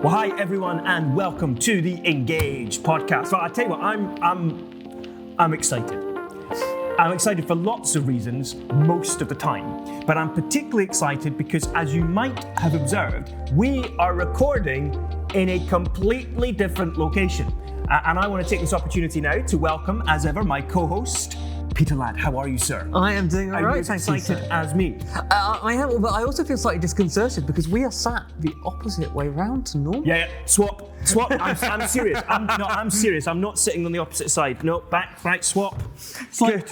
Well, hi everyone, and welcome to the Engage podcast. So I tell you what, I'm excited. I'm excited for lots of reasons most of the time, but I'm particularly excited because, as you might have observed, we are recording in a completely different location. And I want to take this opportunity now to welcome, as ever, my co-host, Peter Ladd. How are you, sir? I am doing all right, thank you, excited as me? I am, but I also feel slightly disconcerted because we are sat the opposite way round to normal. Yeah. Swap. I'm serious. I'm serious. I'm not sitting on the opposite side. No, back, right, swap. It's like,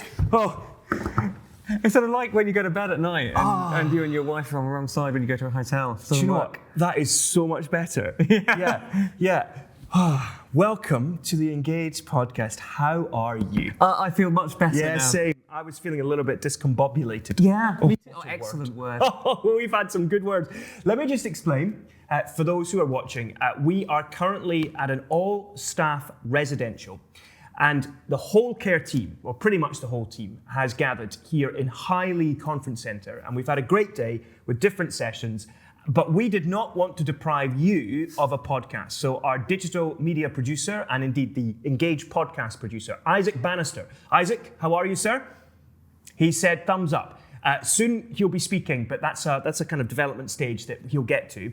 instead of like when you go to bed at night and you and your wife are on the wrong side when you go to a hotel. Do you know what? That is so much better. Yeah. Welcome to the Engage podcast. How are you? I feel much better now. Yeah, same. I was feeling a little bit discombobulated. Yeah, me too. Excellent word. We've had some good words. Let me just explain. For those who are watching, we are currently at an all-staff residential, and the whole care team, or pretty much the whole team, has gathered here in Highley Conference Centre, and we've had a great day with different sessions. But we did not want to deprive you of a podcast. So our digital media producer, and indeed the Engage podcast producer, Isaac Bannister. Isaac, how are you, sir? He said thumbs up. Soon he'll be speaking, but that's a kind of development stage that he'll get to.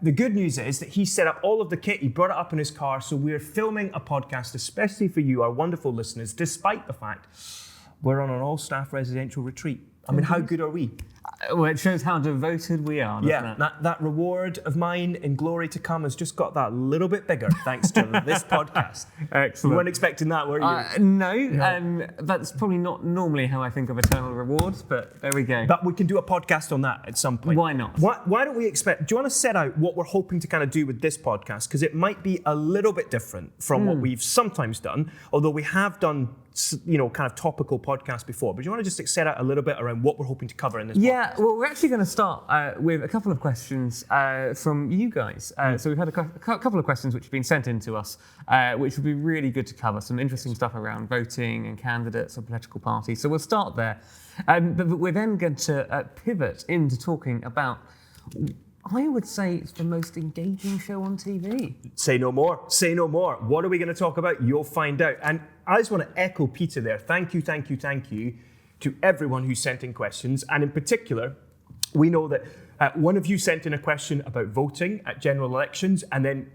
The good news is that he set up all of the kit, he brought it up in his car, so we're filming a podcast especially for you, our wonderful listeners, despite the fact we're on an all-staff residential retreat. I mean, how good are we? Well, it shows how devoted we are, doesn't it? That reward of mine in glory to come has just got that little bit bigger thanks to this podcast. Excellent. You weren't expecting that, were you? No. That's probably not normally how I think of eternal rewards, but there we go. But we can do a podcast on that at some point. Why not? Why don't we expect... Do you want to set out what we're hoping to kind of do with this podcast? Because it might be a little bit different from what we've sometimes done, although we have done, kind of topical podcasts before. But do you want to just set out a little bit around what we're hoping to cover in this podcast? Yeah, well, we're actually going to start with a couple of questions from you guys. So we've had a couple of questions which have been sent in to us, which would be really good to cover. Some interesting stuff around voting and candidates and political parties. So we'll start there. But we're then going to pivot into talking about, I would say, it's the most engaging show on TV. Say no more. Say no more. What are we going to talk about? You'll find out. And I just want to echo Peter there. Thank you to everyone who sent in questions. And in particular, we know that one of you sent in a question about voting at general elections, and then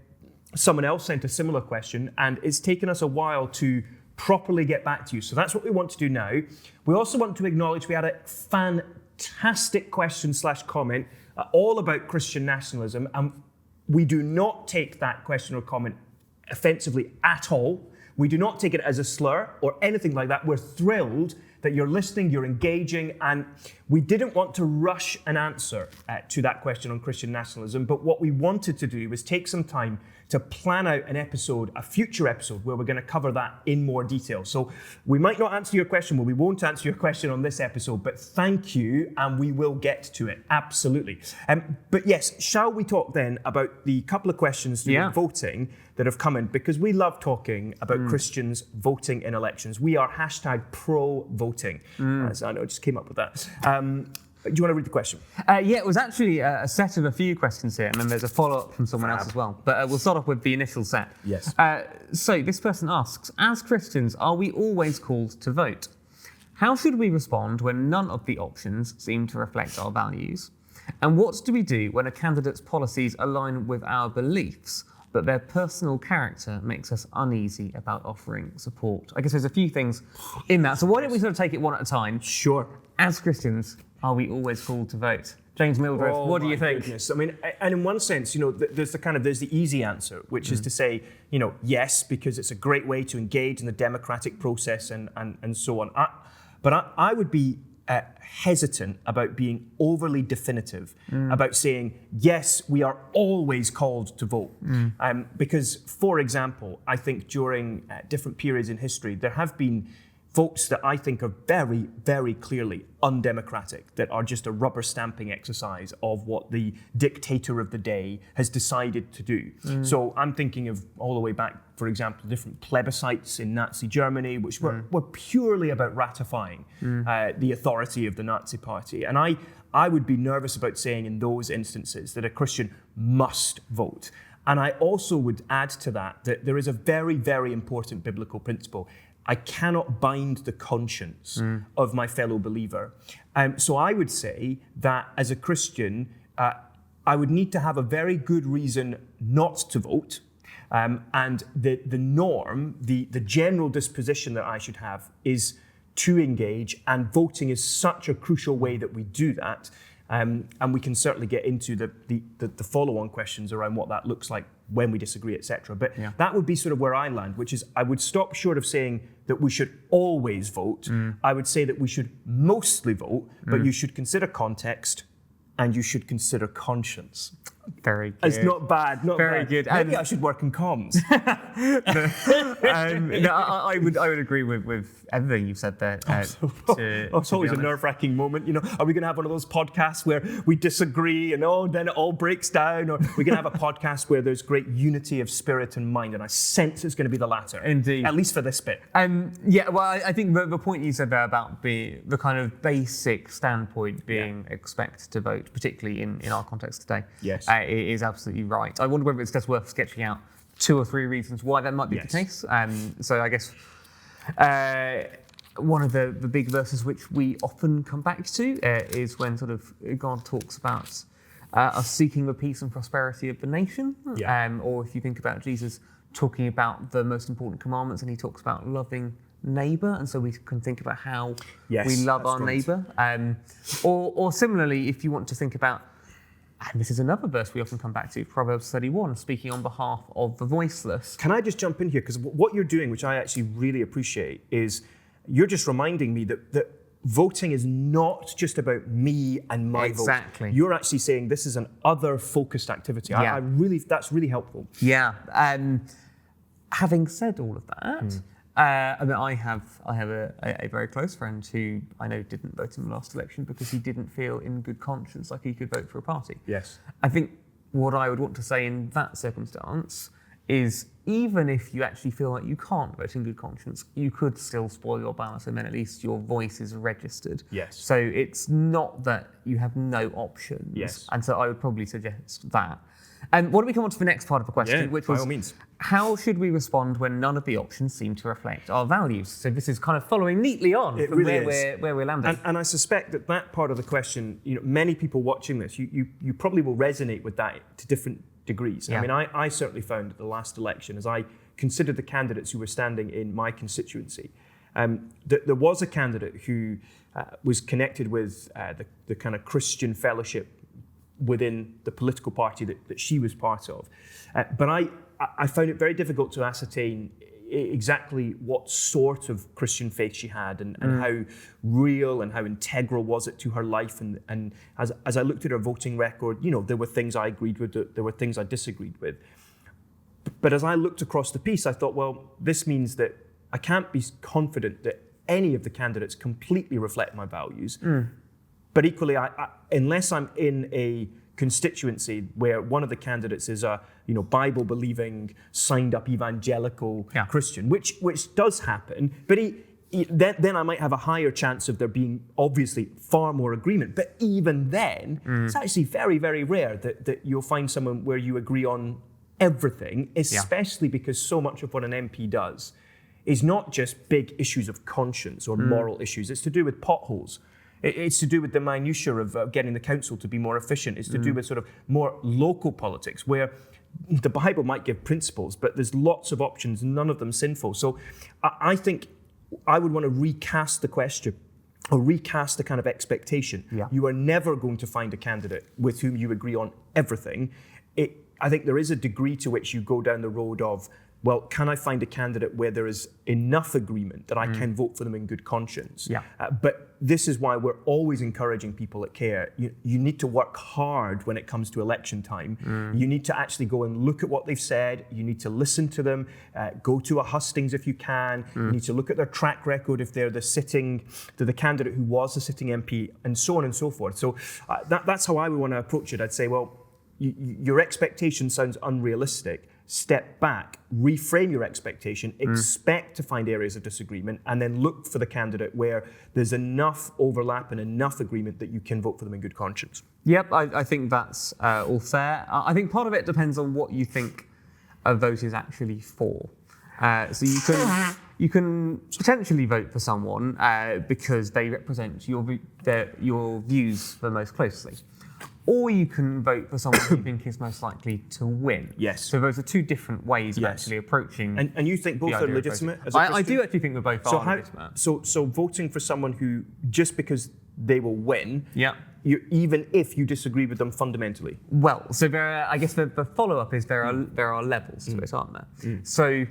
someone else sent a similar question, and it's taken us a while to properly get back to you. So that's what we want to do now. We also want to acknowledge we had a fantastic question/comment all about Christian nationalism, and we do not take that question or comment offensively at all. We do not take it as a slur or anything like that. We're thrilled that you're listening, you're engaging, and we didn't want to rush an answer to that question on Christian nationalism, but what we wanted to do was take some time to plan out an episode, a future episode, where we're going to cover that in more detail. So we might not answer your question, well, we won't answer your question on this episode, but thank you, and we will get to it, absolutely. But yes, shall we talk then about the couple of questions about voting that have come in, because we love talking about Christians voting in elections. We are #pro-voting. As I know, I just came up with that. Do you want to read the question? Yeah, it was actually a set of a few questions here, and then there's a follow-up from someone else as well. But we'll start off with the initial set. Yes. So this person asks, as Christians, are we always called to vote? How should we respond when none of the options seem to reflect our values? And what do we do when a candidate's policies align with our beliefs, but their personal character makes us uneasy about offering support? I guess there's a few things in that. So why don't we sort of take it one at a time? Sure. As Christians, are we always called to vote? James Mildred, what do you think? Goodness. I mean, and in one sense, there's the easy answer, which is to say, yes, because it's a great way to engage in the democratic process and so on. But I would be hesitant about being overly definitive about saying, yes, we are always called to vote. Because, for example, I think during different periods in history, there have been votes that I think are very, very clearly undemocratic, that are just a rubber stamping exercise of what the dictator of the day has decided to do. So I'm thinking of all the way back, for example, different plebiscites in Nazi Germany, which were purely about ratifying the authority of the Nazi party. And I would be nervous about saying in those instances that a Christian must vote. And I also would add to that there is a very, very important biblical principle. I cannot bind the conscience of my fellow believer. So I would say that as a Christian, I would need to have a very good reason not to vote. And the norm, the general disposition that I should have is to engage, and voting is such a crucial way that we do that. And we can certainly get into the follow-on questions around what that looks like when we disagree, etc. But that would be sort of where I land, which is I would stop short of saying that we should always vote. I would say that we should mostly vote, but you should consider context and you should consider conscience. Very good. It's not bad. Not Very bad. good. Maybe I should work in comms. I would agree with everything you've said there. It's always a nerve-wracking moment. Are we going to have one of those podcasts where we disagree and then it all breaks down? Or we're going to have a podcast where there's great unity of spirit and mind? And I sense it's going to be the latter. Indeed. At least for this bit. I think the point you said there about the kind of basic standpoint being expect to vote, particularly in our context today. Yes. It is absolutely right. I wonder whether it's just worth sketching out 2 or 3 reasons why that might be the case. So I guess one of the big verses which we often come back to is when sort of God talks about us seeking the peace and prosperity of the nation. Or if you think about Jesus talking about the most important commandments, and he talks about loving neighbour, and so we can think about how we love our neighbour. Or similarly, if you want to think about, and this is another verse we often come back to, Proverbs 31, speaking on behalf of the voiceless. Can I just jump in here? Because what you're doing, which I actually really appreciate, is you're just reminding me that voting is not just about me and my vote. Exactly. You're actually saying this is an other-focused activity. Yeah. That's really helpful. Yeah. Having said all of that, I have a very close friend who I know didn't vote in the last election because he didn't feel in good conscience like he could vote for a party. Yes. I think what I would want to say in that circumstance is even if you actually feel like you can't vote in good conscience, you could still spoil your ballot, and then at least your voice is registered. Yes. So it's not that you have no options. Yes. And so I would probably suggest that. And what do we come on to the next part of the question, which was, by all means, how should we respond when none of the options seem to reflect our values? So this is kind of following neatly on from where we're landing. And I suspect that part of the question, many people watching this, you probably will resonate with that to different degrees. Yeah. I mean, I certainly found at the last election, as I considered the candidates who were standing in my constituency, that there was a candidate who was connected with the kind of Christian fellowship within the political party that she was part of. But I found it very difficult to ascertain exactly what sort of Christian faith she had and how real and how integral was it to her life. And as I looked at her voting record, there were things I agreed with, there were things I disagreed with. But as I looked across the piece, I thought, well, this means that I can't be confident that any of the candidates completely reflect my values. But equally, unless I'm in a constituency where one of the candidates is a Bible-believing, signed-up evangelical Christian, which does happen, but then I might have a higher chance of there being obviously far more agreement. But even then, it's actually very, very rare that you'll find someone where you agree on everything, especially because so much of what an MP does is not just big issues of conscience or moral issues. It's to do with potholes. It's to do with the minutiae of getting the council to be more efficient. It's to do with sort of more local politics, where the Bible might give principles, but there's lots of options, none of them sinful. So I think I would want to recast the question or recast the kind of expectation. You are never going to find a candidate with whom you agree on everything. I think there is a degree to which you go down the road of, well, can I find a candidate where there is enough agreement that I can vote for them in good conscience? But this is why we're always encouraging people at CARE. You need to work hard when it comes to election time. You need to actually go and look at what they've said. You need to listen to them. Go to a hustings if you can. You need to look at their track record if they're the candidate who was a sitting MP, and so on and so forth. So that's how I would want to approach it. I'd say, well, your expectation sounds unrealistic. step back, reframe your expectation, expect to find areas of disagreement, and then look for the candidate where there's enough overlap and enough agreement that you can vote for them in good conscience. Yep, I think that's all fair. I think part of it depends on what you think a vote is actually for. So you can potentially vote for someone because they represent your views the most closely. Or you can vote for someone you think is most likely to win. Yes. So those are two different ways of actually approaching. And you think both the are idea of legitimate? voting. As a I Christian? do actually think that both are legitimate. So voting for someone who, just because they will win, Yeah. even if you disagree with them fundamentally. Well, so I guess the follow-up is there are levels to it, aren't there? So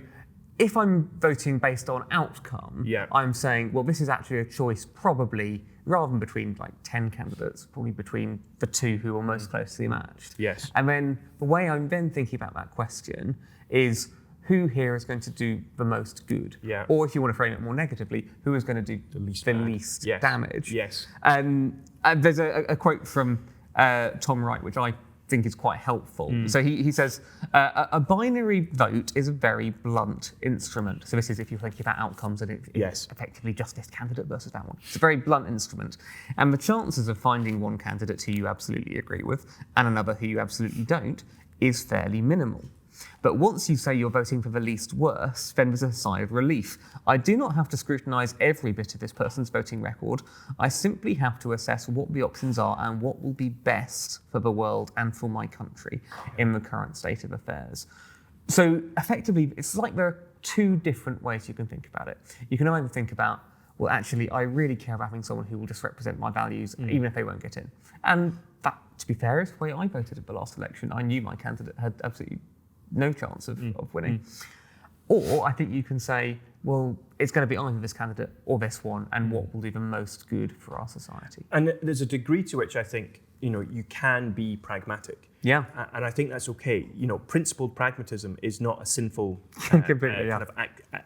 if I'm voting based on outcome, I'm saying, well, this is actually a choice probably, rather than between like 10 candidates, probably between the two who are most closely matched. Yes. And then the way I'm then thinking about that question is, who here is going to do the most good? Yeah. Or if you want to frame it more negatively, who is going to do the least damage? Yes. And there's a quote from Tom Wright, which I think is quite helpful. So he says, a binary vote is a very blunt instrument. So this is if you're thinking about outcomes and it's effectively just this candidate versus that one. It's a very blunt instrument. And the chances of finding one candidate who you absolutely agree with and another who you absolutely don't is fairly minimal. But once you say you're voting for the least worst, then there's a sigh of relief. I do not have to scrutinise every bit of this person's voting record. I simply have to assess what the options are and what will be best for the world and for my country in the current state of affairs. So effectively, it's like there are two different ways you can think about it. You can either think about, well, actually, I really care about having someone who will just represent my values, even if they won't get in. And that, to be fair, is the way I voted at the last election. I knew my candidate had absolutely no chance of winning. Or I think you can say, well, it's going to be either this candidate or this one, and what will do the most good for our society. And there's a degree to which I think, you can be pragmatic. Yeah. And I think that's okay. Principled pragmatism is not a sinful kind of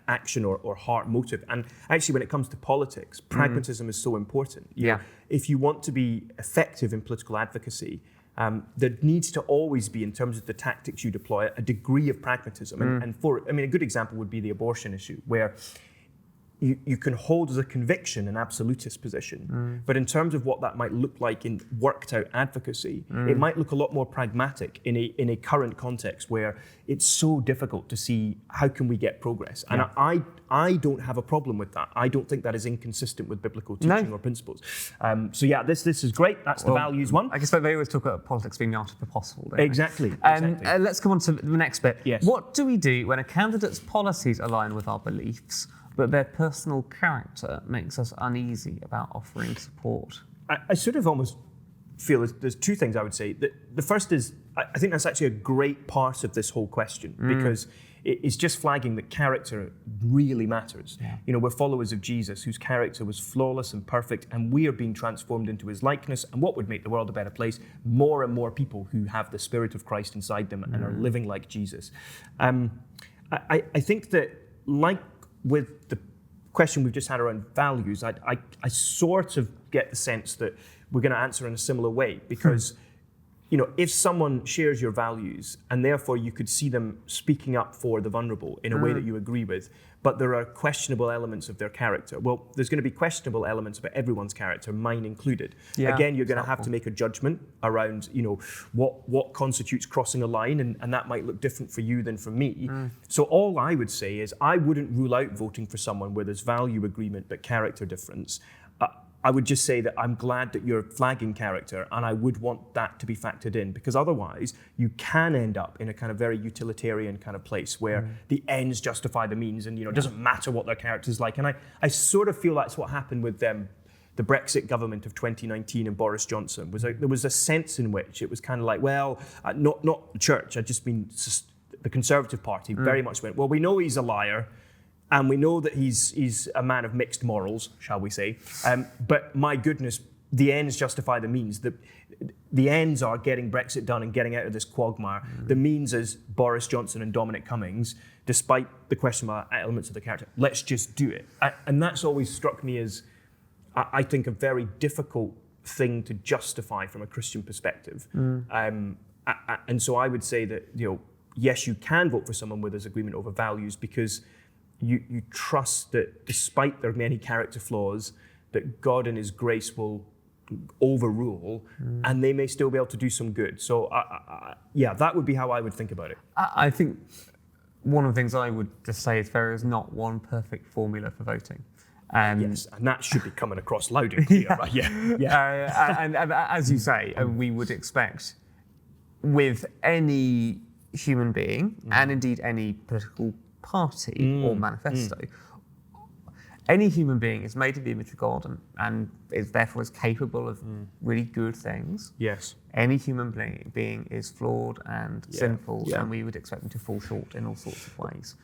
action or heart motive. And actually, when it comes to politics, pragmatism is so important. If you want to be effective in political advocacy, there needs to always be, in terms of the tactics you deploy, a degree of pragmatism. And a good example would be the abortion issue, where you can hold as a conviction an absolutist position, but in terms of what that might look like in worked out advocacy, it might look a lot more pragmatic in a current context where it's so difficult to see how can we get progress. And I don't have a problem with that. I don't think that is inconsistent with biblical teaching or principles. This is great. That's the values one. I guess they always talk about politics being the art of the possible, don't they? Exactly. Let's come on to the next bit. Yes. What do we do when a candidate's policies align with our beliefs, but their personal character makes us uneasy about offering support? I sort of almost feel there's two things I would say. The first is, I think that's actually a great part of this whole question, because it's just flagging that character really matters. We're followers of Jesus, whose character was flawless and perfect, and we are being transformed into his likeness. And what would make the world a better place? More and more people who have the Spirit of Christ inside them and are living like Jesus. I think that, like with the question we've just had around values, I sort of get the sense that we're going to answer in a similar way, because if someone shares your values and therefore you could see them speaking up for the vulnerable in a way that you agree with, but there are questionable elements of their character, well, there's going to be questionable elements about everyone's character, mine included. Again, you're going to have to make a judgment around, what constitutes crossing a line, and that might look different for you than for me. So all I would say is I wouldn't rule out voting for someone where there's value agreement but character difference. I would just say that I'm glad that you're flagging character, and I would want that to be factored in, because otherwise you can end up in a kind of very utilitarian kind of place where the ends justify the means, and it doesn't matter what their character's like. And I sort of feel that's what happened with the Brexit government of 2019 and Boris Johnson. There was a sense in which it was kind of like, well, not the church, I just mean the Conservative Party very much went, well, we know he's a liar, and we know that he's a man of mixed morals, shall we say. But my goodness, the ends justify the means. The ends are getting Brexit done and getting out of this quagmire. The means is Boris Johnson and Dominic Cummings, despite the questionable elements of the character. Let's just do it. And that's always struck me as, I think, a very difficult thing to justify from a Christian perspective. And so I would say that, yes, you can vote for someone where there's agreement over values because you trust that despite their many character flaws, that God in his grace will overrule and they may still be able to do some good. So yeah, that would be how I would think about it. I think one of the things I would just say is there is not one perfect formula for voting. Yes, and that should be coming across loud and clear. Right? Yeah. And as you say, we would expect with any human being and indeed any political party or manifesto, any human being is made in the image of God and is therefore is capable of really good things. Yes. Any human being is flawed and sinful, and we would expect them to fall short in all sorts of ways.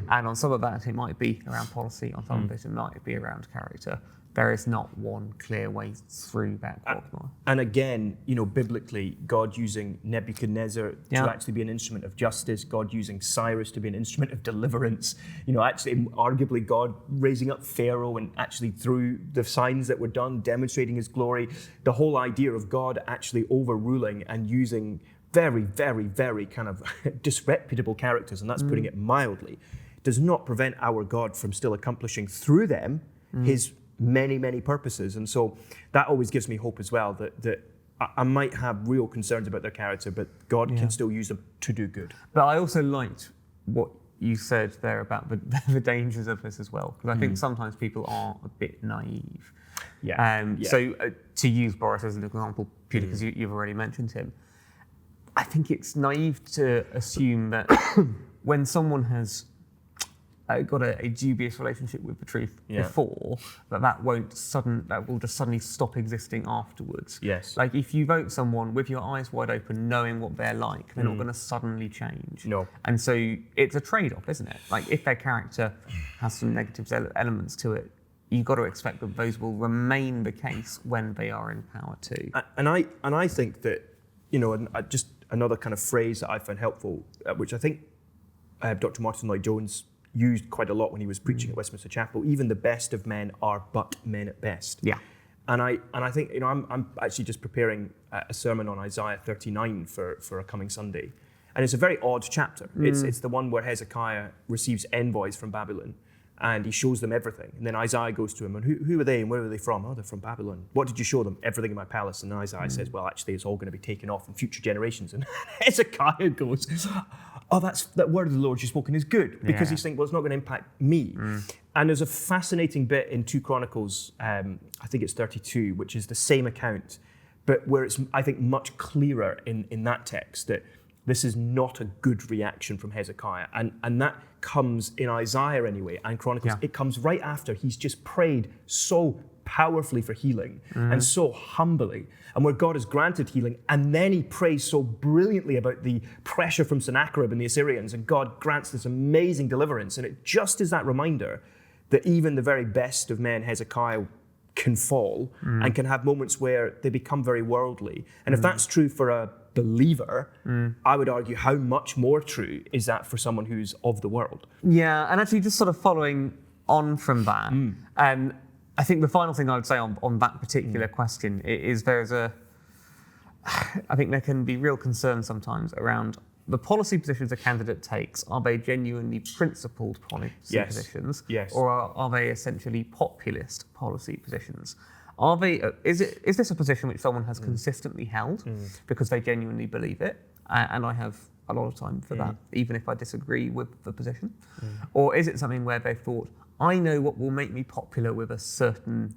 And on some of that, it might be around policy. On some of it might be around character. There is not one clear way through that quagmire. And again, biblically, God using Nebuchadnezzar to actually be an instrument of justice, God using Cyrus to be an instrument of deliverance, actually arguably God raising up Pharaoh and actually through the signs that were done, demonstrating his glory, the whole idea of God actually overruling and using very, very, very kind of disreputable characters, and that's putting it mildly, does not prevent our God from still accomplishing through them his many, many purposes. And so that always gives me hope as well, that I might have real concerns about their character, but God can still use them to do good. But I also liked what you said there about the dangers of this as well, because I think sometimes people are a bit naive. So to use Boris as an example, purely because you've already mentioned him, I think it's naive to assume that when someone has got a dubious relationship with the truth before, that will just suddenly stop existing afterwards. Yes. Like if you vote someone with your eyes wide open, knowing what they're like, they're not going to suddenly change. No. And so it's a trade-off, isn't it? Like if their character has some negative elements to it, you've got to expect that those will remain the case when they are in power too. And I think that, just another kind of phrase that I found helpful, which I think Dr. Martin Lloyd-Jones used quite a lot when he was preaching at Westminster Chapel. Even the best of men are but men at best. Yeah. And I think, I'm actually just preparing a sermon on Isaiah 39 for a coming Sunday. And it's a very odd chapter. It's the one where Hezekiah receives envoys from Babylon and he shows them everything. And then Isaiah goes to him, and who are they and where are they from? Oh, they're from Babylon. What did you show them? Everything in my palace. And Isaiah says, well, actually, it's all going to be taken off in future generations. And Hezekiah goes, oh, that word of the Lord you've spoken is good, because he's thinking, well, it's not going to impact me. And there's a fascinating bit in 2 Chronicles, I think it's 32, which is the same account, but where it's, I think, much clearer in that text that this is not a good reaction from Hezekiah. And that comes in Isaiah anyway, and Chronicles. It comes right after he's just prayed so powerfully for healing and so humbly, and where God has granted healing, and then he prays so brilliantly about the pressure from Sennacherib and the Assyrians, and God grants this amazing deliverance. And it just is that reminder that even the very best of men, Hezekiah, can fall and can have moments where they become very worldly. And if that's true for a believer, I would argue how much more true is that for someone who's of the world. Yeah, and actually just sort of following on from that, I think the final thing I would say on that particular question is I think there can be real concern sometimes around the policy positions a candidate takes. Are they genuinely principled policy positions? Yes. Or are they essentially populist policy positions? Are they? Is this a position which someone has consistently held because they genuinely believe it? And I have a lot of time for that, even if I disagree with the position. Or is it something where they thought, I know what will make me popular with a certain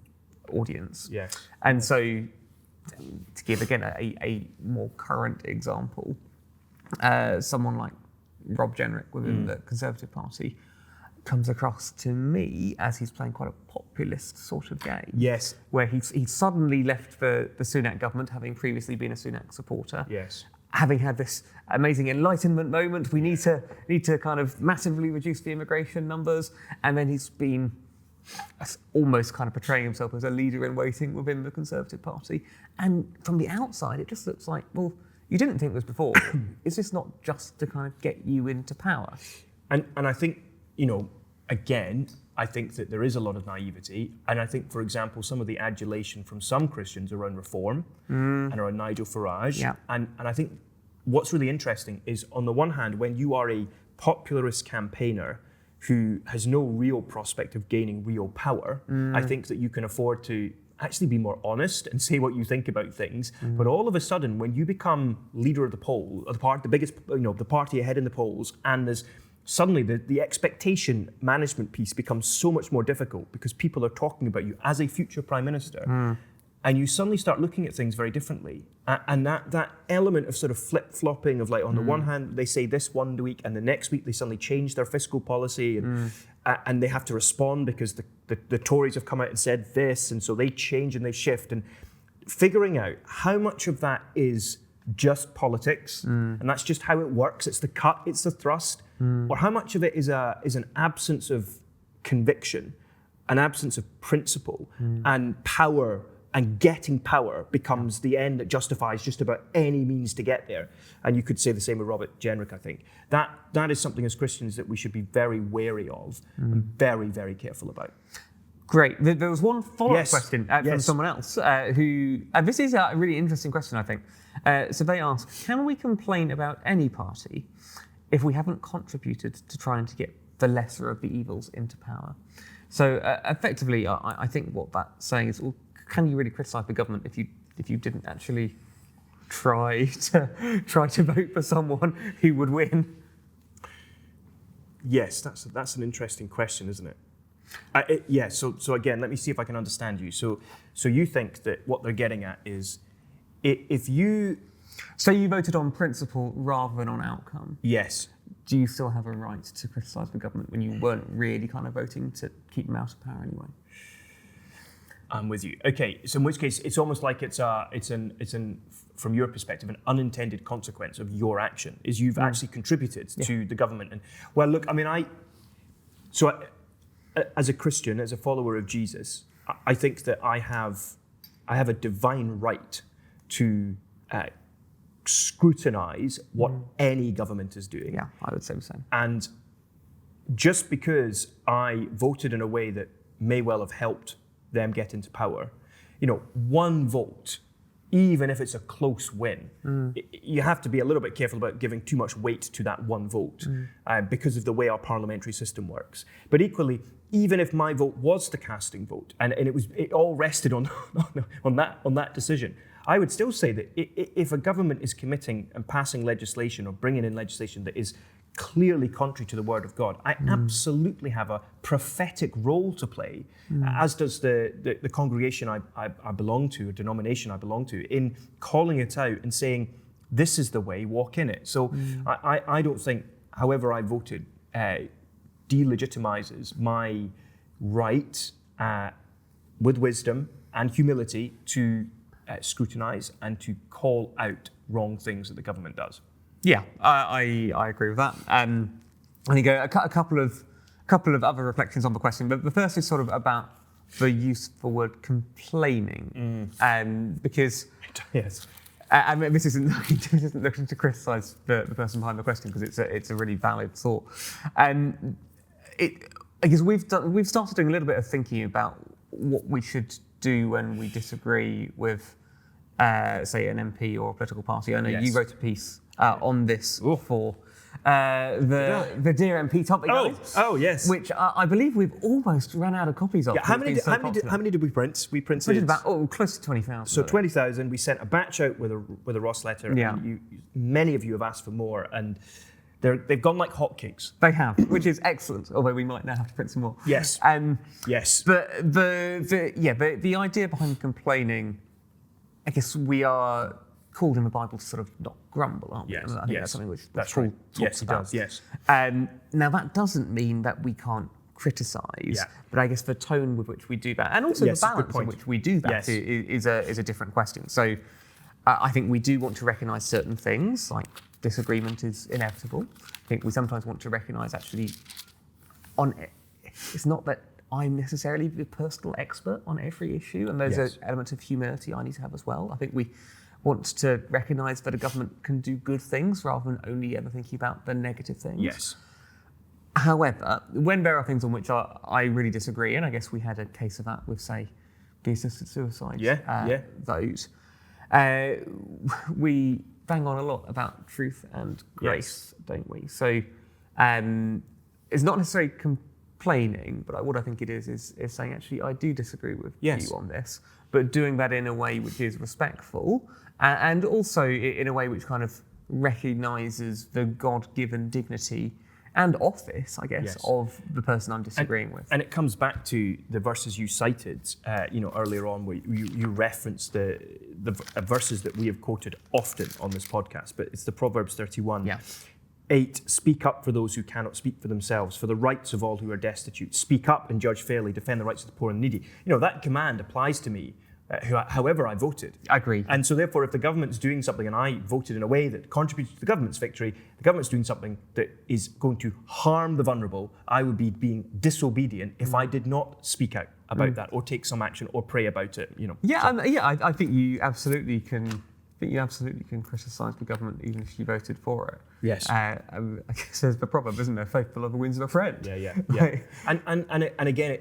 audience? Yes. And so, to give again a more current example, someone like Rob Jenrick within the Conservative Party comes across to me as he's playing quite a populist sort of game. Yes. Where he suddenly left the Sunak government, having previously been a Sunak supporter. Yes. Having had this amazing enlightenment moment, we need to kind of massively reduce the immigration numbers, and then he's been almost kind of portraying himself as a leader in waiting within the Conservative Party. And from the outside, it just looks like, well, you didn't think this before. Is this not just to kind of get you into power? And I think, again, I think that there is a lot of naivety. And I think, for example, some of the adulation from some Christians around reform and around Nigel Farage. Yeah. And I think what's really interesting is, on the one hand, when you are a popularist campaigner who has no real prospect of gaining real power, I think that you can afford to actually be more honest and say what you think about things. But all of a sudden, when you become leader of the poll, the biggest, the party ahead in the polls, and there's suddenly the expectation management piece becomes so much more difficult because people are talking about you as a future prime minister. And you suddenly start looking at things very differently. And that element of sort of flip-flopping of, like, on the one hand, they say this one week, and the next week they suddenly change their fiscal policy, and they have to respond because the Tories have come out and said this, and so they change and they shift. And figuring out how much of that is just politics, and that's just how it works, it's the cut, it's the thrust, or how much of it is an absence of conviction, an absence of principle, and power, and getting power becomes the end that justifies just about any means to get there. And you could say the same with Robert Jenrick, I think. That is something as Christians that we should be very wary of and very, very careful about. Great. There was one follow-up question from someone else who, and this is a really interesting question, I think. So they ask, can we complain about any party if we haven't contributed to trying to get the lesser of the evils into power? So effectively, I think what that's saying is, well, can you really criticise the government if you didn't actually try to vote for someone who would win? Yes, that's an interesting question, isn't it? So again, let me see if I can understand you. So you think that what they're getting at is, if you... So you voted on principle rather than on outcome? Yes. Do you still have a right to criticise the government when you weren't really kind of voting to keep them out of power anyway? I'm with you. Okay, so in which case, it's almost like it's from your perspective, an unintended consequence of your action, is you've actually contributed to the government. And well, look, I mean, as a Christian, as a follower of Jesus, I think that I have a divine right to scrutinise what any government is doing. Yeah, I would say the same. And just because I voted in a way that may well have helped them get into power, one vote, even if it's a close win, you have to be a little bit careful about giving too much weight to that one vote because of the way our parliamentary system works. But equally, even if my vote was the casting vote, and it all rested on that decision, I would still say that if a government is committing and passing legislation or bringing in legislation that is clearly contrary to the word of God, I absolutely have a prophetic role to play, as does the congregation I belong to, or denomination I belong to, in calling it out and saying, this is the way, walk in it. So I don't think, however I voted, delegitimizes my right with wisdom and humility to scrutinize and to call out wrong things that the government does. Yeah, I agree with that. I think a couple of other reflections on the question, but the first is sort of about the use of the word complaining, because yes, I mean, this isn't looking to criticise the person behind the question, because it's a really valid thought. I guess we've started doing a little bit of thinking about what we should do when we disagree with, say, an MP or a political party. I know you wrote a piece on this for the Dear MP topic. Oh, yes. Which I believe we've almost run out of copies of. Yeah, how many did we print? We printed about close to 20,000. So 20,000. We sent a batch out with a Ross letter. Yeah. And many of you have asked for more, and they've gone like hotcakes. They have, which is excellent. Although we might now have to print some more. Yes. Yes. But the idea behind complaining, I guess we are called in the Bible to sort of not grumble, aren't we? Yes. I think that's something which that's Paul right. talks Yes, he about. does. Yes. Now that doesn't mean that we can't criticise, but I guess the tone with which we do that, and also the balance in which we do that, is a different question. So I think we do want to recognise certain things, like disagreement is inevitable. I think we sometimes want to recognise actually, it's not that I'm necessarily the personal expert on every issue, and there's an element of humility I need to have as well. I think we want to recognise that a government can do good things rather than only ever thinking about the negative things. Yes. However, when there are things on which I really disagree, and I guess we had a case of that with, say, the assisted suicide vote, we bang on a lot about truth and grace, don't we? So it's not necessarily complaining, but what I think it is saying, actually, I do disagree with you on this, but doing that in a way which is respectful and also in a way which kind of recognises the God-given dignity and office, I guess, of the person I'm disagreeing with. And it comes back to the verses you cited, earlier on, where you referenced the verses that we have quoted often on this podcast, but it's the Proverbs 31. 8, speak up for those who cannot speak for themselves, for the rights of all who are destitute. Speak up and judge fairly, defend the rights of the poor and needy. That command applies to me however I voted. I agree. And so therefore, if the government's doing something and I voted in a way that contributes to the government's victory, the government's doing something that is going to harm the vulnerable, I would be being disobedient if I did not speak out about that or take some action or pray about it. I think you absolutely can. Criticise the government even if you voted for it. Yes. I guess there's the proverb, isn't there? Faithful lover wins a friend. Yeah. And again,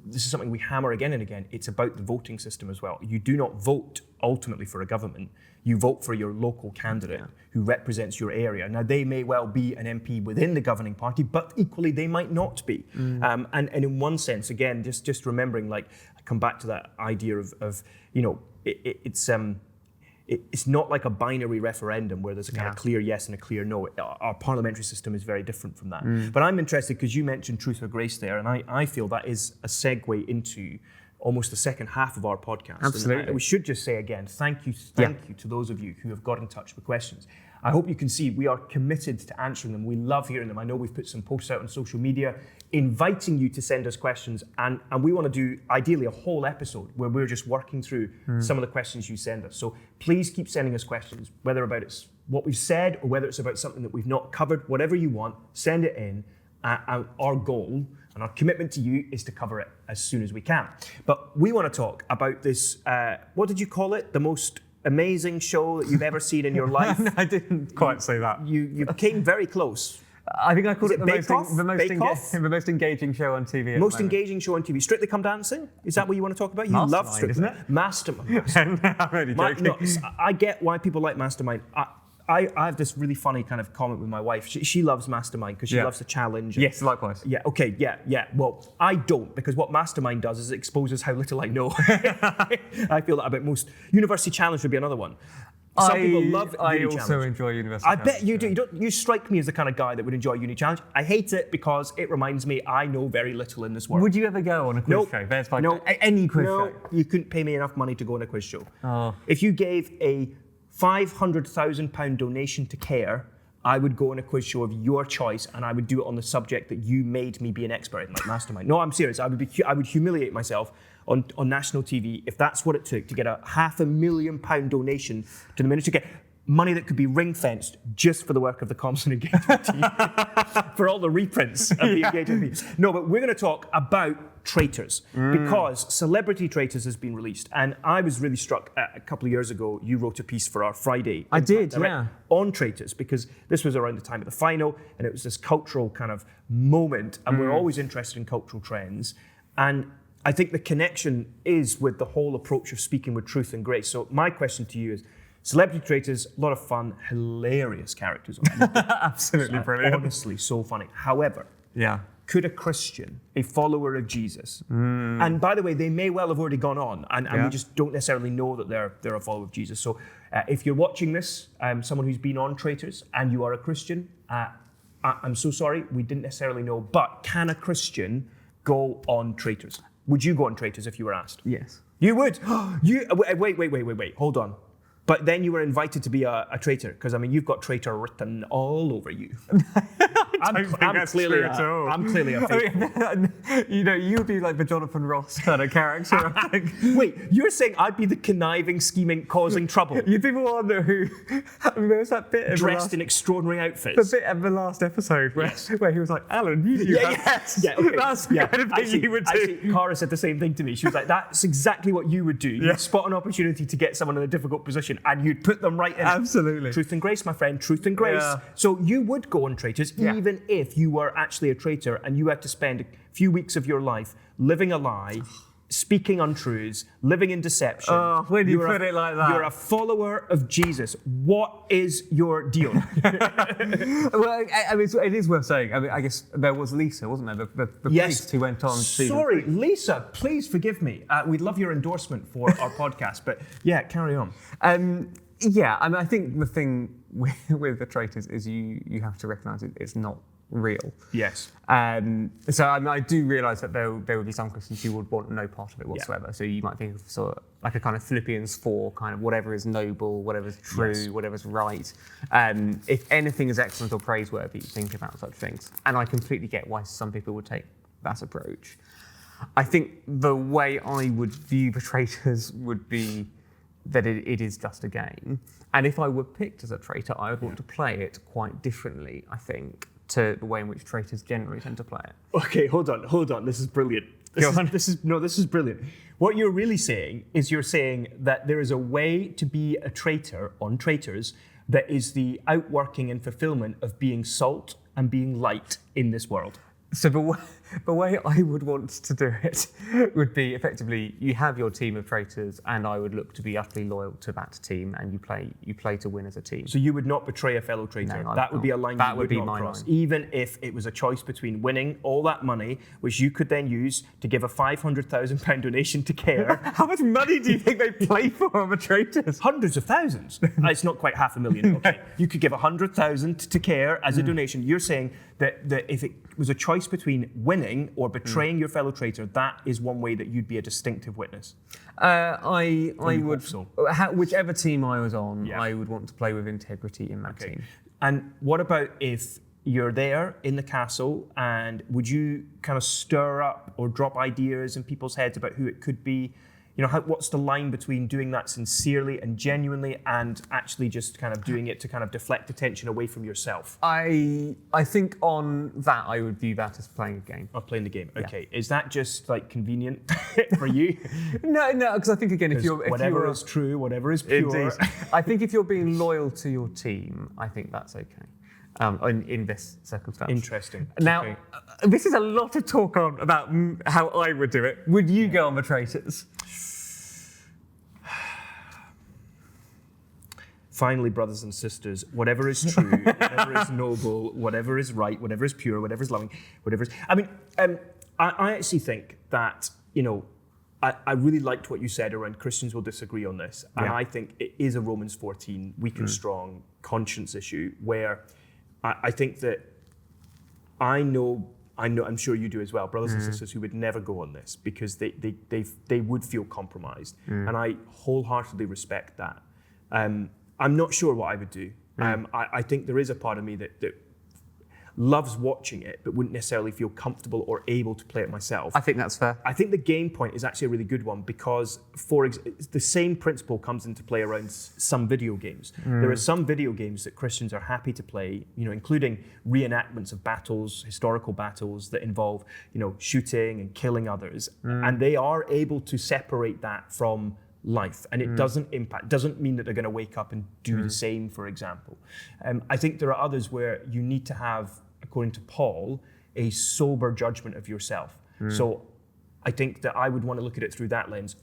this is something we hammer again and again. It's about the voting system as well. You do not vote ultimately for a government. You vote for your local candidate who represents your area. Now, they may well be an MP within the governing party, but equally they might not be. And in one sense, again, just remembering, I come back to that idea of it's not like a binary referendum where there's a kind of clear yes and a clear no. Our parliamentary system is very different from that. But I'm interested because you mentioned truth or grace there, and I feel that is a segue into almost the second half of our podcast. Absolutely. And we should just say again, thank you to those of you who have got in touch with questions. I hope you can see we are committed to answering them. We love hearing them. I know we've put some posts out on social media inviting you to send us questions, and we want to do ideally a whole episode where we're just working through some of the questions you send us. So please keep sending us questions, whether about it's what we've said or whether it's about something that we've not covered. Whatever you want, send it in. Our goal and our commitment to you is to cover it as soon as we can. But we want to talk about this, what did you call it? The most amazing show that you've ever seen in your life? No, I didn't quite say that. You came very close. I think I called it the most engaging show on TV. Most engaging show on TV. Strictly Come Dancing? Is that what you want to talk about? You love Strictly, isn't it? Mastermind. I'm really joking. I get why people like Mastermind. I have this really funny kind of comment with my wife. She loves Mastermind because she loves the challenge. Yes, likewise. Yeah, okay, yeah. Well, I don't, because what Mastermind does is it exposes how little I know. I feel that about most. University Challenge would be another one. Some people love Uni Challenge. I also enjoy University Challenge. I bet you do. You strike me as the kind of guy that would enjoy Uni Challenge. I hate it because it reminds me I know very little in this world. Would you ever go on a quiz show? No. Any quiz show? You couldn't pay me enough money to go on a quiz show. Oh. If you gave a £500,000 donation to CARE, I would go on a quiz show of your choice, and I would do it on the subject that you made me be an expert in, like Mastermind. No, I'm serious. I would humiliate myself on national TV if that's what it took to get a £500,000 donation to the Ministry of Care. Money that could be ring-fenced just for the work of the comms and engagement team, for all the reprints of the engagement team. No, but we're going to talk about Traitors, because Celebrity Traitors has been released, and I was really struck a couple of years ago. You wrote a piece for our Friday. I did, yeah. On Traitors, because this was around the time of the final, and it was this cultural kind of moment, and we're always interested in cultural trends, and I think the connection is with the whole approach of speaking with truth and grace. So my question to you is, Celebrity Traitors, a lot of fun, hilarious characters. Absolutely brilliant. Honestly, so funny. However, yeah, could a Christian, a follower of Jesus, and by the way, they may well have already gone on, and we just don't necessarily know that they're a follower of Jesus. So if you're watching this, someone who's been on Traitors, and you are a Christian, I'm so sorry, we didn't necessarily know, but can a Christian go on Traitors? Would you go on Traitors if you were asked? Yes. You would? Wait, hold on. But then you were invited to be a traitor, because I mean, you've got traitor written all over you. I'm clearly a fake. You would be like the Jonathan Ross kind of character, I think. Wait, you're saying I'd be the conniving, scheming, causing trouble? You'd be the one who, there was that bit dressed in extraordinary outfits. The bit of the last episode where he was like, Alan, you do that. Okay. That's the kind of thing you would do. Actually, Cara said the same thing to me. She was like, that's exactly what you would do. You'd spot an opportunity to get someone in a difficult position, and you'd put them right in. Absolutely. Truth and grace, my friend, truth and grace. Yeah. So you would go on Traitors, even if you were actually a traitor and you had to spend a few weeks of your life living a lie, speaking untruths, living in deception. Oh, when you put it like that. You're a follower of Jesus. What is your deal? Well, I mean, it is worth saying. I mean, I guess there was Lisa, wasn't there? The priest who went on to... Sorry, Lisa, please forgive me. We'd love your endorsement for our podcast, but yeah, carry on. Yeah, I mean, I think the thing with the Traitors is you have to recognise it's not real. Yes. So I mean, I do realise that there would be some Christians who would want no part of it whatsoever. So you might think of sort of like a kind of Philippians 4, kind of whatever is noble, whatever is true, whatever is right. If anything is excellent or praiseworthy, think about such things. And I completely get why some people would take that approach. I think the way I would view the Traitors would be that it is just a game. And if I were picked as a traitor, I would want to play it quite differently, I think, to the way in which traitors generally tend to play it. Okay, hold on. This is brilliant. This is brilliant. What you're really saying is you're saying that there is a way to be a traitor on Traitors that is the outworking and fulfillment of being salt and being light in this world. So the way I would want to do it would be effectively you have your team of traitors, and I would look to be utterly loyal to that team, and you play to win as a team. So you would not betray a fellow traitor. No, that would be a line that you would would be not my cross, line. even if it was a choice between winning all that money, which you could then use to give a £500,000 donation to CARE. How much money do you think they play for on the traitors? Hundreds of thousands. It's not quite 500,000. Okay, you could give 100,000 to CARE as a donation. You're saying that if it was a choice between winning or betraying your fellow traitor, that is one way that you'd be a distinctive witness. I would, so. whichever team I was on, I would want to play with integrity in that team. And what about if you're there in the castle, and would you kind of stir up or drop ideas in people's heads about who it could be? You know, what's the line between doing that sincerely and genuinely and actually just kind of doing it to kind of deflect attention away from yourself? I think on that, I would view that as playing a game. Or playing the game, okay. Is that just like convenient for you? No, because I think again, if whatever is true, whatever is pure. Indeed. I think if you're being loyal to your team, I think that's okay. In this circumstance. Interesting. Now, this is a lot of talk on about how I would do it. Would you go on the traitors? Finally, brothers and sisters, whatever is true, whatever is noble, whatever is right, whatever is pure, whatever is loving, whatever is... I mean, I actually think that, you know, I really liked what you said around Christians will disagree on this. And I think it is a Romans 14, weak and strong conscience issue where I think that I'm sure you do as well, brothers and sisters who would never go on this because they would feel compromised. And I wholeheartedly respect that. I'm not sure what I would do. I think there is a part of me that loves watching it, but wouldn't necessarily feel comfortable or able to play it myself. I think that's fair. I think the game point is actually a really good one because, the same principle comes into play around some video games. There are some video games that Christians are happy to play, you know, including reenactments of battles, historical battles that involve, you know, shooting and killing others, and they are able to separate that from life, and it doesn't mean that they're going to wake up and do the same, for example. I think there are others where you need to have, according to Paul, a sober judgment of yourself. So I think that I would want to look at it through that lens.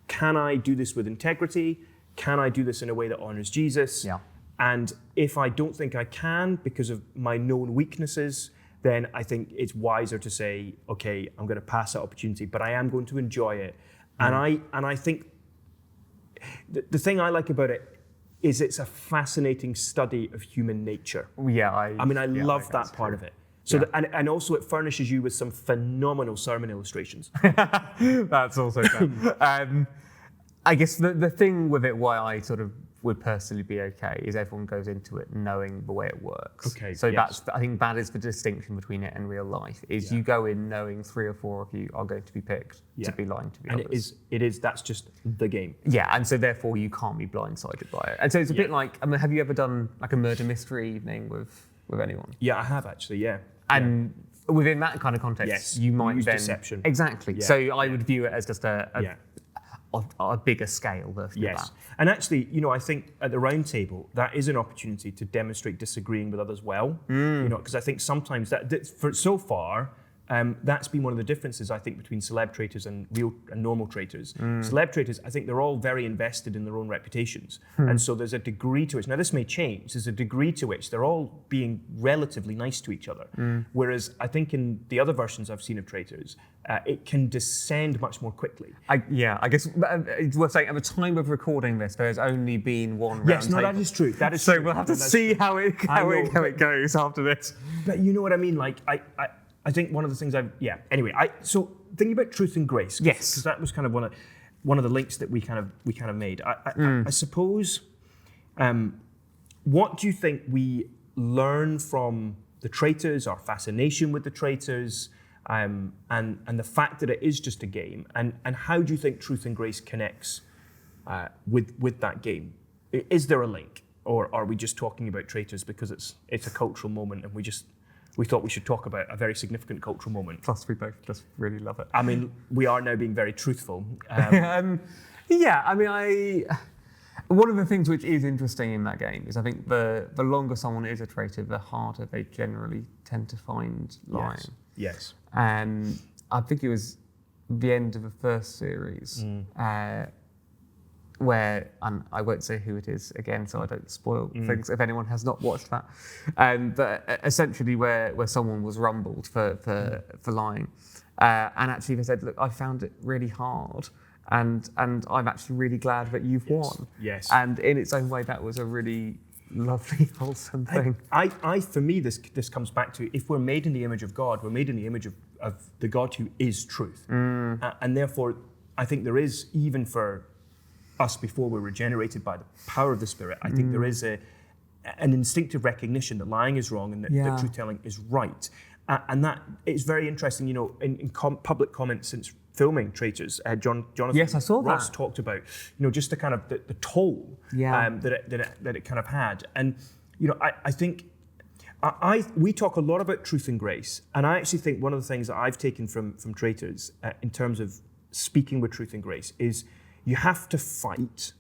Can I do this with integrity? Can I do this in a way that honors Jesus? Yeah. And if I don't think I can because of my known weaknesses, then I think it's wiser to say, okay, I'm going to pass that opportunity, but I am going to enjoy it. And I think the thing I like about it is it's a fascinating study of human nature. Yeah, I love that part of it. So and also it furnishes you with some phenomenal sermon illustrations. That's also fun. I guess the thing with it, why I sort of would personally be okay, is everyone goes into it knowing the way it works. Okay. So I think that is the distinction between it and real life. Is you go in knowing 3 or 4 of you are going to be picked to be lying to the others. And it is. That's just the game. Yeah, and so therefore you can't be blindsided by it. And so it's a bit like, I mean, have you ever done like a murder mystery evening with anyone? Yeah, I have actually. Yeah. And within that kind of context, you might use then deception. Exactly. Yeah. So I would view it as just a bigger scale version of that. And actually, you know, I think at the round table, that is an opportunity to demonstrate disagreeing with others well. You know, because I think sometimes so far, that's been one of the differences, I think, between celeb traitors and real and normal traitors. Celeb traitors, I think they're all very invested in their own reputations. And so there's a degree to which, now this may change, there's a degree to which they're all being relatively nice to each other. Whereas I think in the other versions I've seen of traitors, it can descend much more quickly. I guess it's worth saying at the time of recording this, there's only been one round Yes, no, table. that is true. That is So true. we'll have to see how it goes after this. But you know what I mean? Like, I think one of the things anyway, so thinking about truth and grace. Yes. Because that was kind of one of the links that we kind of made. I suppose, what do you think we learn from the traitors, our fascination with the traitors, and the fact that it is just a game, and how do you think truth and grace connects with that game? Is there a link, or are we just talking about traitors because it's a cultural moment and we thought we should talk about a very significant cultural moment? Plus, we both just really love it. I mean, we are now being very truthful. One of the things which is interesting in that game is I think the longer someone is a traitor, the harder they generally tend to find lying. Yes. And I think it was the end of the first series where, and I won't say who it is again, so I don't spoil things if anyone has not watched that. But essentially, where someone was rumbled for lying, and actually they said, "Look, I found it really hard, and I'm actually really glad that you've won." Yes. And in its own way, that was a really lovely, wholesome thing. For me, this comes back to, if we're made in the image of God, we're made in the image of the God who is truth, and therefore, I think there is, even for us before we're regenerated by the power of the Spirit, I think there is an instinctive recognition that lying is wrong and that truth-telling is right. And that it's very interesting, you know, in public comments since filming Traitors, Jonathan Yes, I saw Ross that. talked about, you know, just the kind of the toll that it kind of had. And, you know, I think we talk a lot about truth and grace, and I actually think one of the things that I've taken from Traitors in terms of speaking with truth and grace is you have to fight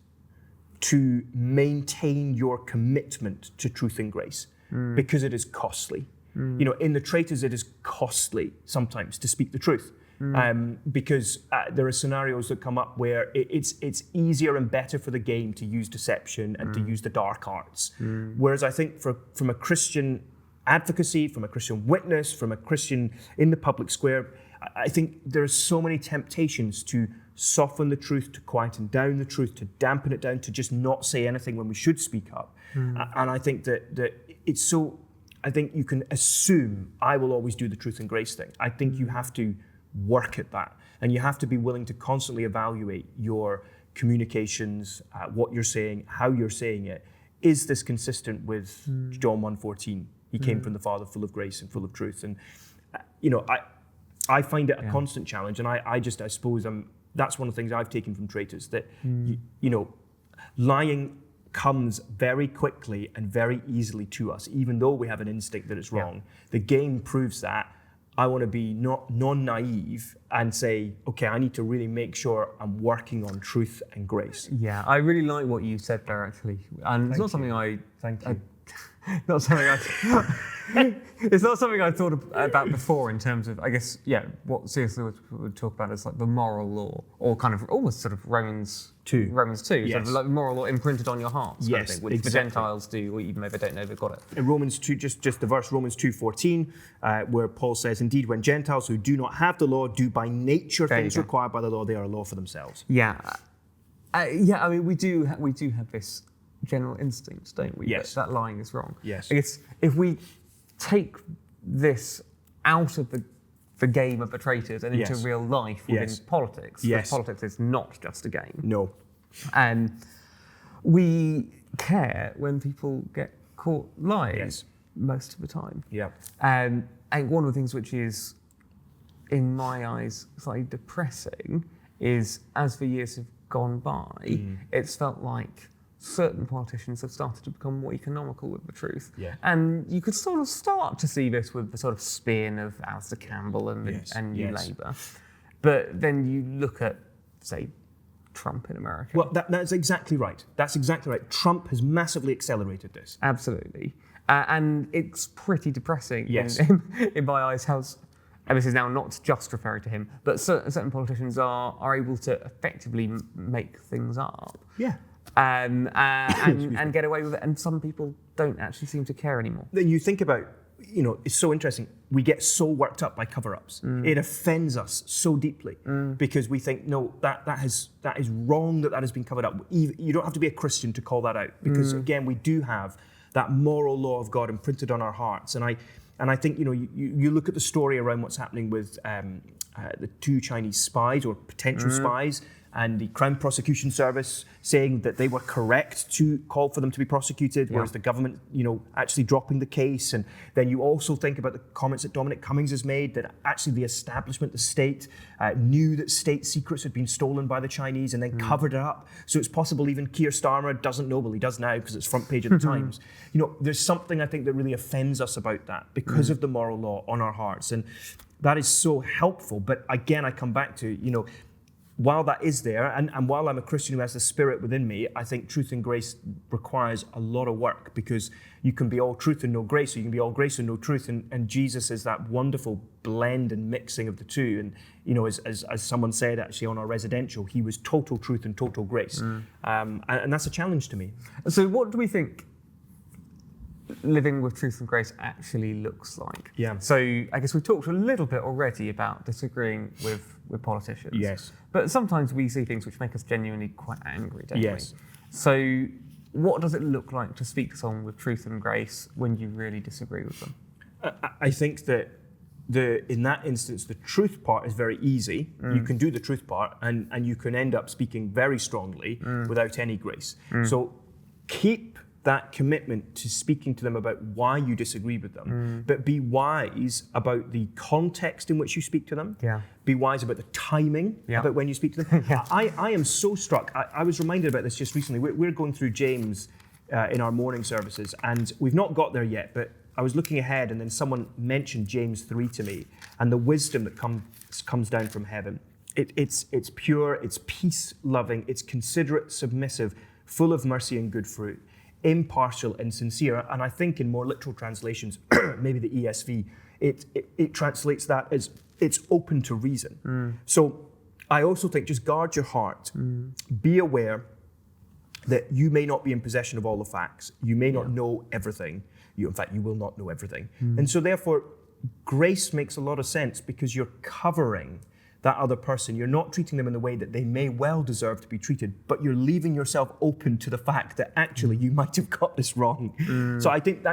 to maintain your commitment to truth and grace because it is costly. You know, in the Traitors, it is costly sometimes to speak the truth because there are scenarios that come up where it's easier and better for the game to use deception and to use the dark arts. Whereas I think from a Christian advocacy, from a Christian witness, from a Christian in the public square, I think there are so many temptations to soften the truth, to quieten down the truth, to dampen it down, to just not say anything when we should speak up. And I think that it's so, I think you can assume I will always do the truth and grace thing. I think you have to work at that, and you have to be willing to constantly evaluate your communications, what you're saying, how you're saying it. Is this consistent with John 1:14? He came from the Father full of grace and full of truth. And, you know, I find it a constant challenge, and I suppose that's one of the things I've taken from Traitors, that, you know, lying comes very quickly and very easily to us, even though we have an instinct that it's wrong. The game proves that. I want to be non-naive and say, okay, I need to really make sure I'm working on truth and grace. Yeah, I really like what you said there, actually. And it's not something Thank you. not something it's not something I thought about before in terms of, I guess, what C.S. Lewis would talk about is like the moral law, or kind of almost sort of Romans 2, Yes. sort of like moral law imprinted on your hearts, kind of Yes, thing, which exactly. the Gentiles do, even though they don't know they've got it. In Romans 2, just the verse, Romans 2:14, where Paul says, "Indeed, when Gentiles who do not have the law do by nature things required by the law, they are a law for themselves." Yeah, I mean, we do have this general instinct, don't we? Yes. That lying is wrong. Yes. I guess if we take this out of the game of the traitors and into real life within politics, because politics is not just a game. No. And we care when people get caught lying most of the time. Yeah. And I think one of the things which is, in my eyes, slightly depressing is, as the years have gone by, it's felt like certain politicians have started to become more economical with the truth. Yeah. And you could sort of start to see this with the sort of spin of Alistair Campbell and New Labour. But then you look at, say, Trump in America. Well, that's exactly right. That's exactly right. Trump has massively accelerated this. Absolutely. And it's pretty depressing in my eyes how and this is now not just referring to him, but certain politicians are able to effectively make things up. Yeah. And get away with it, and some people don't actually seem to care anymore. Then you think about, it's so interesting. We get so worked up by cover-ups. It offends us so deeply because we think, no, that is wrong that has been covered up. You don't have to be a Christian to call that out because again, we do have that moral law of God imprinted on our hearts. And I think you look at the story around what's happening with the 2 Chinese spies or potential spies, and the Crown Prosecution Service saying that they were correct to call for them to be prosecuted, whereas the government, actually dropping the case. And then you also think about the comments that Dominic Cummings has made, that actually the establishment, the state, knew that state secrets had been stolen by the Chinese and then covered it up. So it's possible even Keir Starmer doesn't know, well, he does now because it's front page of the Times. There's something I think that really offends us about that because of the moral law on our hearts. And that is so helpful. But again, I come back to, while that is there, and while I'm a Christian who has the Spirit within me, I think truth and grace requires a lot of work because you can be all truth and no grace, or you can be all grace and no truth. And Jesus is that wonderful blend and mixing of the two. And, as someone said actually on our residential, he was total truth and total grace. And that's a challenge to me. So what do we think living with truth and grace actually looks like? Yeah. So I guess we've talked a little bit already about disagreeing with politicians. Yes. But sometimes we see things which make us genuinely quite angry, don't Yes. we? So what does it look like to speak to someone with truth and grace when you really disagree with them? I think that in that instance, the truth part is very easy. You can do the truth part and you can end up speaking very strongly without any grace. So keep that commitment to speaking to them about why you disagree with them, but be wise about the context in which you speak to them. Yeah. Be wise about the timing about when you speak to them. I am so struck. I was reminded about this just recently. We're going through James in our morning services, and we've not got there yet, but I was looking ahead, and then someone mentioned James 3 to me, and the wisdom that comes down from heaven. It's pure, it's peace-loving, it's considerate, submissive, full of mercy and good fruit, impartial and sincere. And I think in more literal translations, maybe the ESV, it translates that as it's open to reason. So I also think just guard your heart. Be aware that you may not be in possession of all the facts. You may not know everything. In fact, you will not know everything. And so therefore, grace makes a lot of sense because you're covering that other person. You're not treating them in the way that they may well deserve to be treated, but you're leaving yourself open to the fact that actually you might have got this wrong. So I think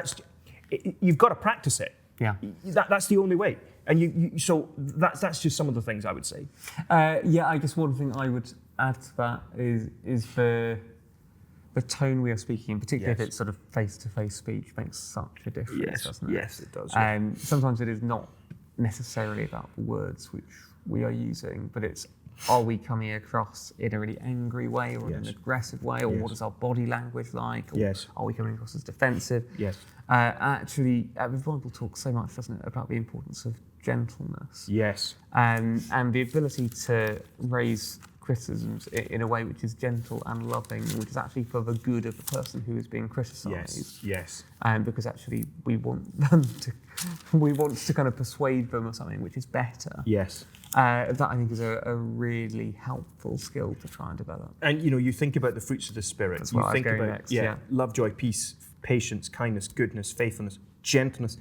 you've got to practice it. Yeah. That's the only way. And so that's just some of the things I would say. I guess one thing I would add to that is the tone we are speaking in, particularly if it's sort of face-to-face speech, makes such a difference, doesn't it? Yes, it does. Sometimes it is not necessarily about the words which we are using, but it's, are we coming across in a really angry way or in an aggressive way, or what is our body language like? Or are we coming across as defensive? Yes. Actually, the Bible talks so much, doesn't it, about the importance of gentleness. Yes. And the ability to raise criticisms in a way which is gentle and loving, which is actually for the good of the person who is being criticised. Yes. Because actually we want to kind of persuade them of something which is better. Yes. That I think is a really helpful skill to try and develop. And you think about the fruits of the Spirit. That's you what I was think going about next, love, joy, peace, patience, kindness, goodness, faithfulness, gentleness,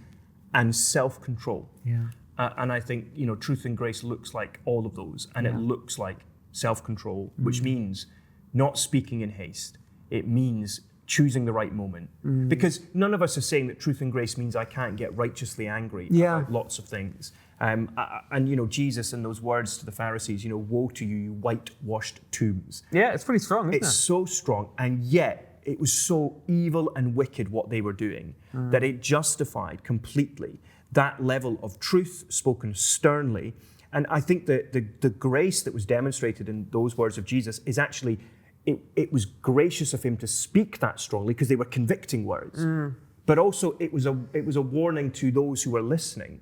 and self-control. Yeah. And I think truth and grace looks like all of those, and it looks like self-control, which means not speaking in haste. It means choosing the right moment. Because none of us are saying that truth and grace means I can't get righteously angry about lots of things. And Jesus and those words to the Pharisees, woe to you, you whitewashed tombs. Yeah, it's pretty strong, isn't it? It's so strong, and yet it was so evil and wicked what they were doing that it justified completely that level of truth spoken sternly. And I think that the grace that was demonstrated in those words of Jesus is actually, it was gracious of him to speak that strongly because they were convicting words. But also it was a warning to those who were listening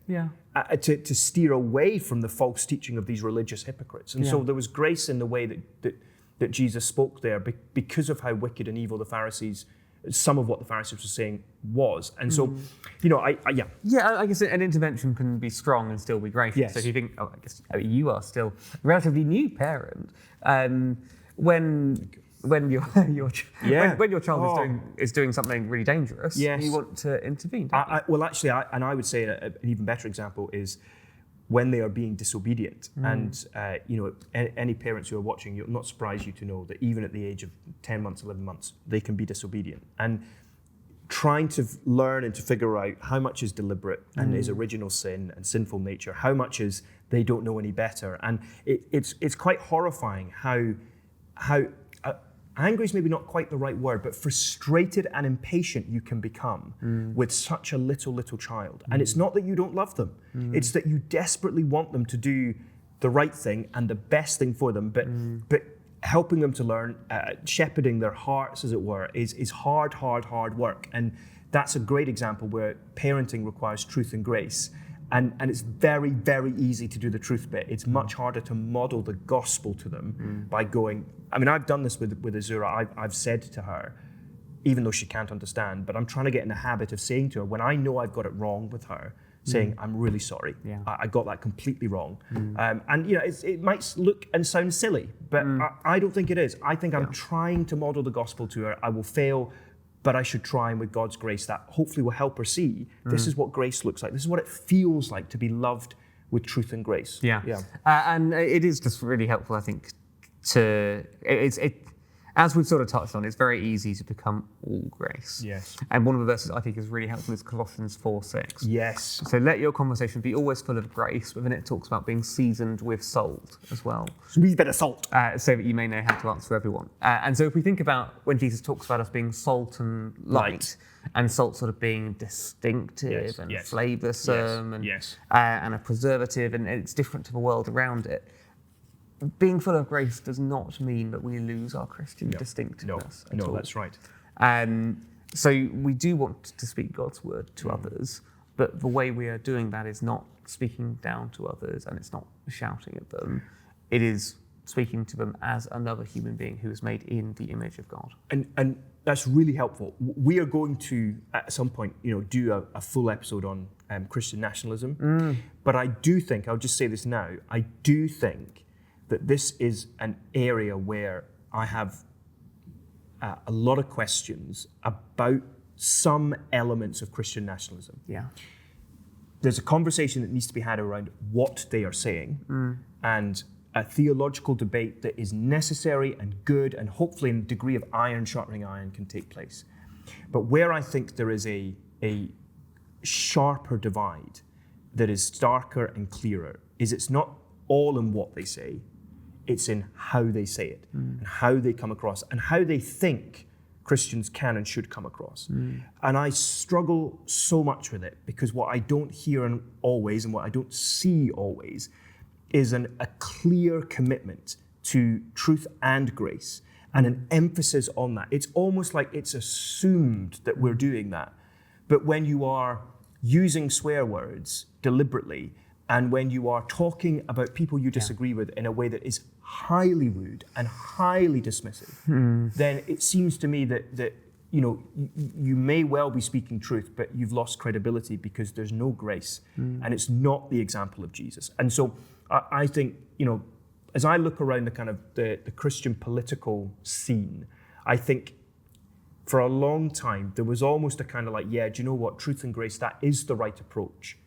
to steer away from the false teaching of these religious hypocrites. And so there was grace in the way that Jesus spoke there because of how wicked and evil the Pharisees some of what the Pharisees were saying was. And so, yeah. Yeah, I guess an intervention can be strong and still be gracious. Yes. So if you think, you are still a relatively new parent, when your child is doing something really dangerous, yes, you want to intervene. I would say an even better example is when they are being disobedient. And any parents who are watching, it'll not surprise you to know that even at the age of 10 months, 11 months, they can be disobedient. And trying to learn and to figure out how much is deliberate and is original sin and sinful nature, how much is they don't know any better. And it's quite horrifying how angry is maybe not quite the right word, but frustrated and impatient you can become with such a little child. And it's not that you don't love them. It's that you desperately want them to do the right thing and the best thing for them, but helping them to learn, shepherding their hearts, as it were, is hard work. And that's a great example where parenting requires truth and grace. And it's very, very easy to do the truth bit. It's much harder to model the gospel to them by going, I've done this with Azura. I've said to her, even though she can't understand, but I'm trying to get in the habit of saying to her, when I know I've got it wrong with her, saying, I'm really sorry. Yeah. I got that completely wrong. And it might look and sound silly, but I don't think it is. I think I'm trying to model the gospel to her. I will fail, but I should try, and with God's grace, that hopefully will help her see this is what grace looks like. This is what it feels like to be loved with truth and grace. Yeah. And it is just really helpful, I think, as we've sort of touched on, it's very easy to become all grace. Yes. And one of the verses I think is really helpful is Colossians 4:6. Yes. So let your conversation be always full of grace, but then it talks about being seasoned with salt as well. So we better salt. So that you may know how to answer everyone. And so if we think about when Jesus talks about us being salt and light, and salt sort of being distinctive and flavoursome and a preservative, and it's different to the world around it. Being full of grace does not mean that we lose our Christian distinctiveness. No, that's right. So we do want to speak God's word to others, but the way we are doing that is not speaking down to others, and it's not shouting at them. It is speaking to them as another human being who is made in the image of God. And that's really helpful. We are going to, at some point, do a full episode on Christian nationalism. But I do think, I'll just say this now, I do think that this is an area where I have a lot of questions about some elements of Christian nationalism. Yeah. There's a conversation that needs to be had around what they are saying, and a theological debate that is necessary and good, and hopefully in a degree of iron sharpening iron can take place. But where I think there is a sharper divide that is starker and clearer is it's not all in what they say, it's in how they say it, and how they come across, and how they think Christians can and should come across. And I struggle so much with it, because what I don't hear always and what I don't see always is a clear commitment to truth and grace, and an emphasis on that. It's almost like it's assumed that we're doing that. But when you are using swear words deliberately, and when you are talking about people you disagree with in a way that is highly rude and highly dismissive, then it seems to me that you may well be speaking truth, but you've lost credibility because there's no grace, and it's not the example of Jesus. And so I think, as I look around the kind of the Christian political scene, I think for a long time there was almost a kind of like, do you know what, truth and grace, that is the right approach.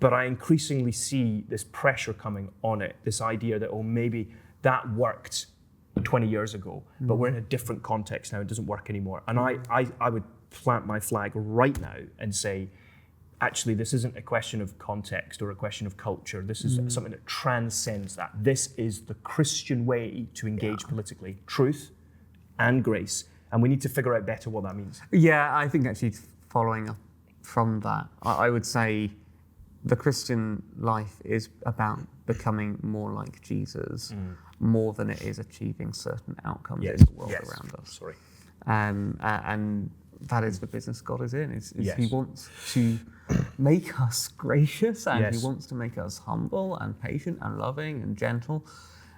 But I increasingly see this pressure coming on it, this idea that, maybe that worked 20 years ago, but we're in a different context now, it doesn't work anymore. And I would plant my flag right now and say, actually, this isn't a question of context or a question of culture. This is something that transcends that. This is the Christian way to engage politically, truth and grace. And we need to figure out better what that means. Yeah, I think actually following up from that, I would say the Christian life is about becoming more like Jesus, more than it is achieving certain outcomes in the world around us. And that is the business God is in. He wants to make us gracious, and he wants to make us humble and patient and loving and gentle,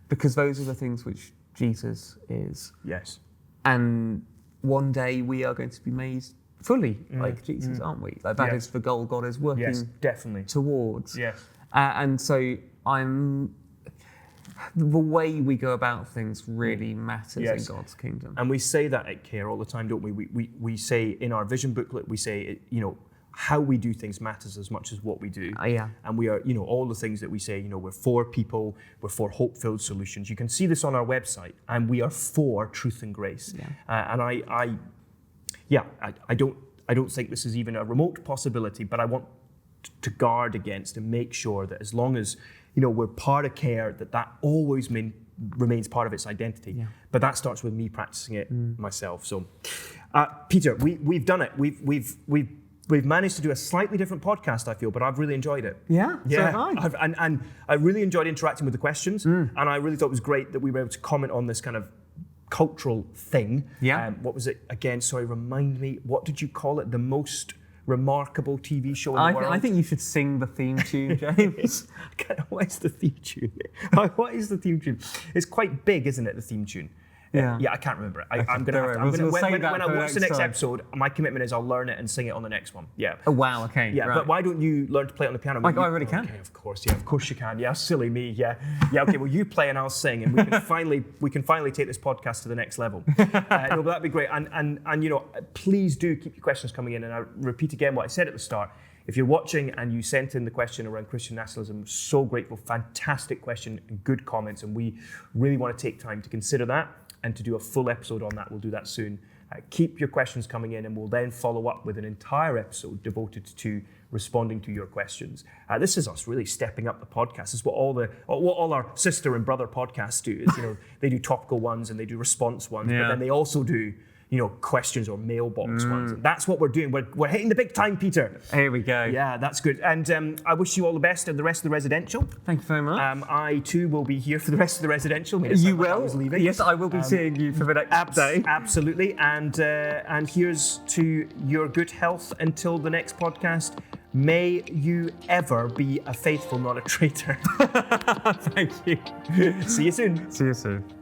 because those are the things which Jesus is. Yes. And one day we are going to be made fully like Jesus, aren't we? Like that is the goal God is working definitely towards. Yes. And so the way we go about things really matters in God's kingdom. And we say that at Care all the time, don't we? We say in our vision booklet, we say, how we do things matters as much as what we do. And we are, all the things that we say, we're for people, we're for hope-filled solutions. You can see this on our website, and we are for truth and grace. And I don't think this is even a remote possibility, but I want to guard against and make sure that as long as we're part of Care, that always remains part of its identity. But that starts with me practicing it myself. So, Peter, we've done it. We've managed to do a slightly different podcast, I feel, but I've really enjoyed it. Yeah. So have I. And I really enjoyed interacting with the questions, and I really thought it was great that we were able to comment on this kind of cultural thing. What was it again? Sorry, remind me. What did you call it? The most remarkable TV show in the world? I think you should sing the theme tune, James. What is the theme tune? What is the theme tune? It's quite big, isn't it, the theme tune? Yeah, I can't remember it. I'm gonna when I watch the next episode, my commitment is I'll learn it and sing it on the next one. Yeah. Oh wow. Okay. Yeah, right. But why don't you learn to play it on the piano? I already can. Okay, of course. Yeah, of course you can. Yeah, silly me. Yeah. Okay. Well, you play and I'll sing, and we can finally take this podcast to the next level. No, but that'd be great. And please do keep your questions coming in. And I repeat again what I said at the start. If you're watching and you sent in the question around Christian nationalism, I'm so grateful. Fantastic question and good comments, and we really want to take time to consider that and to do a full episode on that. We'll do that soon. Keep your questions coming in, and we'll then follow up with an entire episode devoted to responding to your questions. This is us really stepping up the podcast. This is what all our sister and brother podcasts do. Is they do topical ones and they do response ones, but then they also do questions or mailbox ones. And that's what we're doing. We're hitting the big time, Peter. Here we go. Yeah, that's good. And I wish you all the best and the rest of the residential. Thank you very much. I too will be here for the rest of the residential. You will? I was leaving. Yes, I will be seeing you for the next day. Absolutely. And here's to your good health until the next podcast. May you ever be a faithful, not a traitor. Thank you. See you soon. See you soon.